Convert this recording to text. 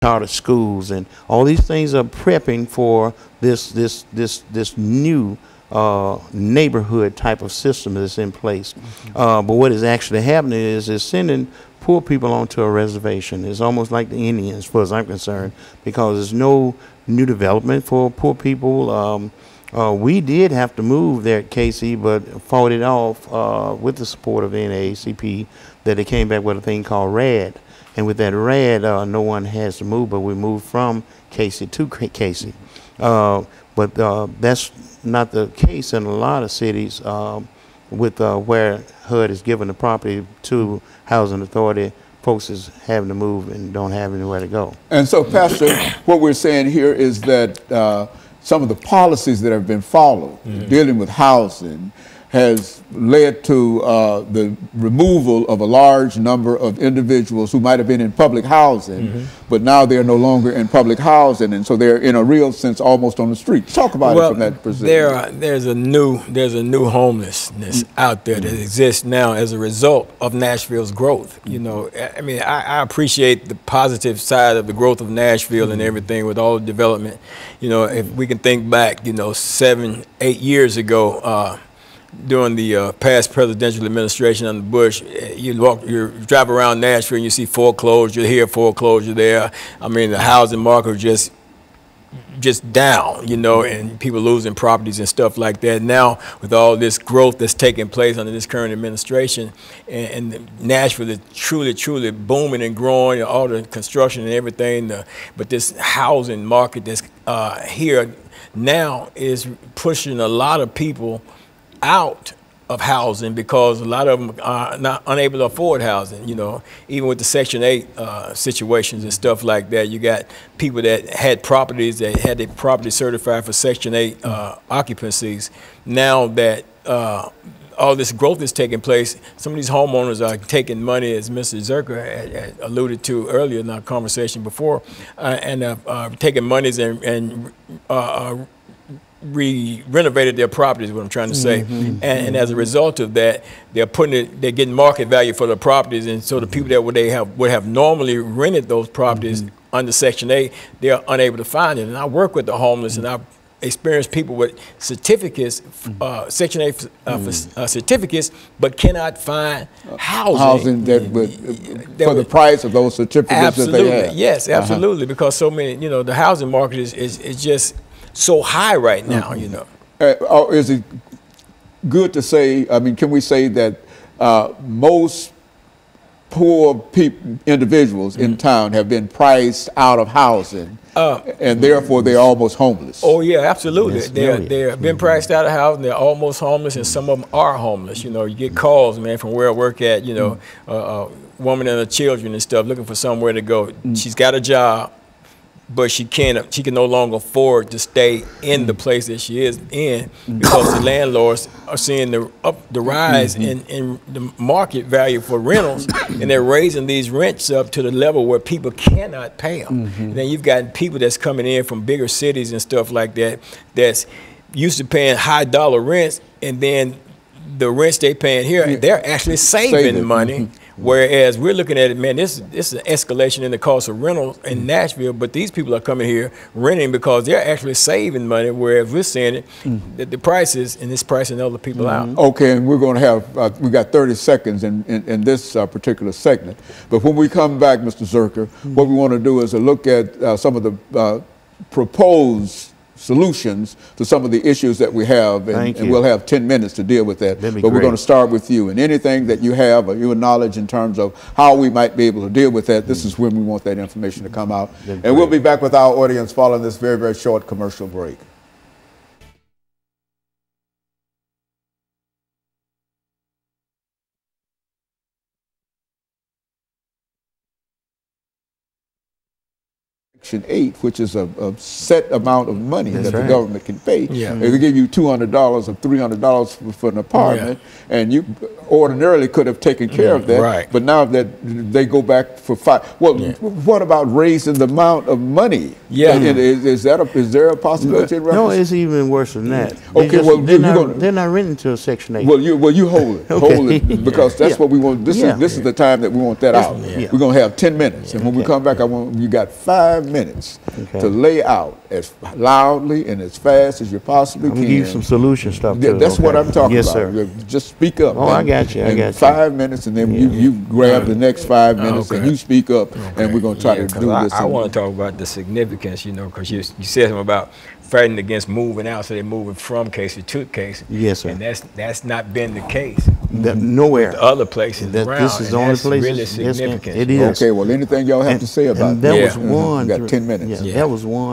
charter schools, and all these things are prepping for this new neighborhood type of system that's in place. But what is actually happening is sending poor people onto a reservation. It's almost like the Indians, as far as I'm concerned, because there's no new development for poor people. We did have to move there at Casey, but fought it off with the support of the NAACP, that they came back with a thing called RAD. And with that RAD, no one has to move, but we moved from Casey to Casey. But that's not the case in a lot of cities with where HUD is giving the property to Housing Authority. Folks is having to move and don't have anywhere to go. And so, Pastor, what we're saying here is that some of the policies that have been followed dealing with housing has led to the removal of a large number of individuals who might have been in public housing, but now they're no longer in public housing, and so they're in a real sense almost on the street. Talk about it from that perspective. There's a new homelessness out there that exists now as a result of Nashville's growth. You know, I mean, I appreciate the positive side of the growth of Nashville and everything with all the development. You know, if we can think back, you know, 7, 8 years ago, during the past presidential administration under Bush, you drive around Nashville and you see foreclosure here, foreclosure there. I mean, the housing market was just down, you know, and people losing properties and stuff like that. Now, with all this growth that's taking place under this current administration, and Nashville is truly booming and growing, all the construction and everything, but this housing market that's here now is pushing a lot of people out of housing because a lot of them are unable to afford housing. You know, even with the Section 8 situations and stuff like that, you got people that had properties that had their property certified for Section 8 occupancies. Now that all this growth is taking place, some of these homeowners are taking money, as Mr. Zirker had alluded to earlier in our conversation before, and taking monies and renovated their properties, what I'm trying to say. And as a result of that, they're getting market value for the properties, and so the people that would have normally rented those properties under Section 8, they're unable to find it. And I work with the homeless, and I've experienced people with certificates, Section 8 certificates, but cannot find housing. For the price of those certificates that they have. Yes, absolutely, because so many, you know, the housing market is just so high right now, you know. Is it good to say, I mean, can we say that most poor individuals in town have been priced out of housing, and therefore they're almost homeless? Oh yeah, absolutely. Yes, they're been priced out of housing, they're almost homeless, and some of them are homeless. You know, you get calls, man, from where I work at, you know, a woman and her children and stuff looking for somewhere to go. She's got a job, but she can no longer afford to stay in the place that she is in because the landlords are seeing the rise in the market value for rentals, and they're raising these rents up to the level where people cannot pay them. And then you've got people that's coming in from bigger cities and stuff like that that's used to paying high dollar rents, and then the rents they paying here, they're actually saving money. Whereas we're looking at it, man, this is an escalation in the cost of rentals in Nashville, but these people are coming here renting because they're actually saving money, whereas we're seeing it, that the prices, and it's pricing other people out. Okay, and we're going to have, we got 30 seconds in this particular segment. But when we come back, Mr. Zirker, what we want to do is to look at some of the proposed solutions to some of the issues that we have, and we'll have 10 minutes to deal with that. But we're going to start with you, and anything that you have or your knowledge in terms of how we might be able to deal with that, this is when we want that information to come out. And we'll be back with our audience following this very, very short commercial break. Section 8, which is a set amount of money that the government can pay. Yeah. If they give you $200 or $300 for an apartment, and you ordinarily could have taken care of that, Right. but now that they go back for 5. Well, what about raising the amount of money? Yeah. Is there a possibility? No, it's even worse than that. Okay, well, they're not renting to Section 8. Well, you hold it, hold it, because that's what we want. This is the time that we want that out. We're gonna have 10 minutes, and when we come back, you got 5 minutes to lay out as loudly and as fast as you possibly can. Give you some solution stuff. That's what I'm talking about. Sir. Just speak up. Oh, I got you. I got you. 5 minutes, and then you grab the next 5 minutes, and you speak up, and we're gonna try to do this. I want to talk about the significance, because you said something about fighting against moving out, so they're moving from cases to cases. Yes, sir. And that's not been the case. Nowhere. The other places around. This is the only place. Really significant. It is. Okay. Well, anything y'all have to say about that was one. We got 10 minutes. That was one.